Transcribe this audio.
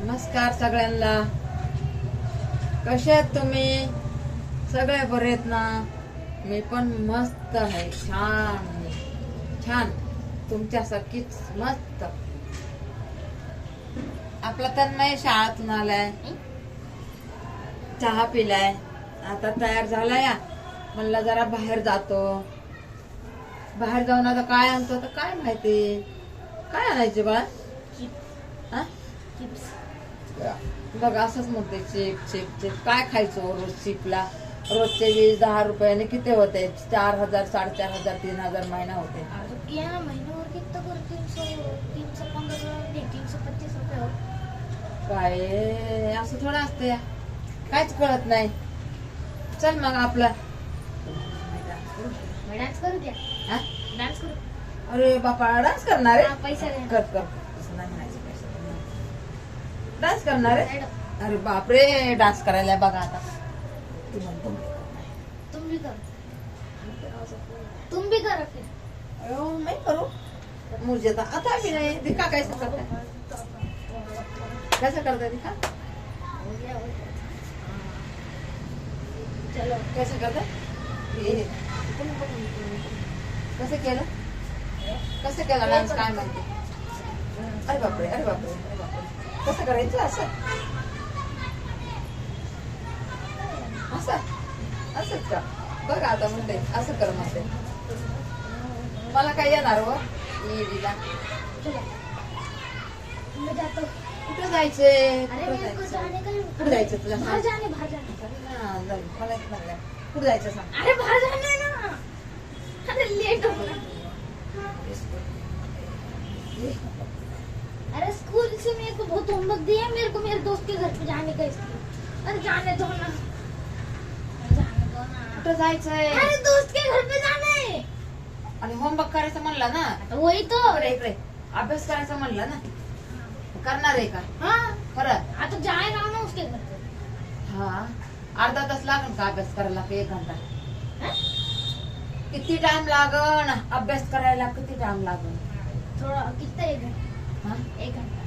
नमस्कार सगळ्यांना. कसे आहेत तुम्ही? सगळे बरे आहेत ना? मी पण मस्त आहे. छान छान तुमच्यासारखीच मस्त. आपला तन्मय शाळेतून आलाय, चहा पिलाय, आता तयार झालाय. म्हणलं जरा बाहेर जातो. बाहेर जाऊन आता काय आणतो तर काय माहिती. काय आणायचे बाळा? हा? बघ असंच म्हणते चिप चिप चिप. काय खायचो रोज चिपला? रोजचे 20-10 रुपयाने किती होते? 4,000 4,500 3,000 महिना होते. महिन्यावर किती कर? 315 325 रुपये. काय असं थोडं असतं या? काहीच कळत नाही. चल मग आपला डान्स करू द्या. हा? डान्स करू. अरे बापा, डान्स करणार आहे? पैसा द्या. कर कर. तसं नाही म्हणायचं, पैसा नाही. डान्स करणार आहे? अरे बापरे, डान्स करायला बघा आता. तू म्हणतो तुम भी करो. तुम भी करो फिर. अयो मैं करू. मुझे तो आता भी नहीं. दिखा कैसे करता है? कैसे करता है दिखा? हो गया. चलो. कैसे करता है? ये कसं केलं? कसं केलं डान्स? काय म्हणते? अरे बापरे, अरे बापरे, अरे बापरे. कसं करायचं? असं असं असंच का? बघ आता म्हणते असं कर म्हणते. मला काय येणार हो येडीला? मैं जाता हूँ. कुठं जायचे? अरे मेरे को जाने का. कुठं जायचं तुला? बाहर जाने, बाहर जाने. हा, जाऊ. मला एक म्हणलं. कुठं जायचं सांग? अरे बाहर जाने ना. अरे लेट हो गया. अरे स्कूल से मेरे को बहुत होमवर्क दिया. मेरे को मेरे दोस्त के घर पे जाने का इसलिए. अरे जाने दो ना. जाने दो ना. कुठं जायचंय? अरे दोस्त के घर पे जाना है. आणि होमवर्क करायचं म्हणलं ना? तो वही तो. इकडे इकडे अभ्यास करायचा म्हणलं ना? करणार आहे का हाँ. खरं? तो जाएगा ना उसके घर पे. हा, अर्धा तास लागेल का अभ्यास करायला? की 1 घंटा? हाँ? किती टाइम लागन अभ्यास करायला? किती टाइम लागन? थोड़ा कितना 1 घंटा. हा? 1 घंटा.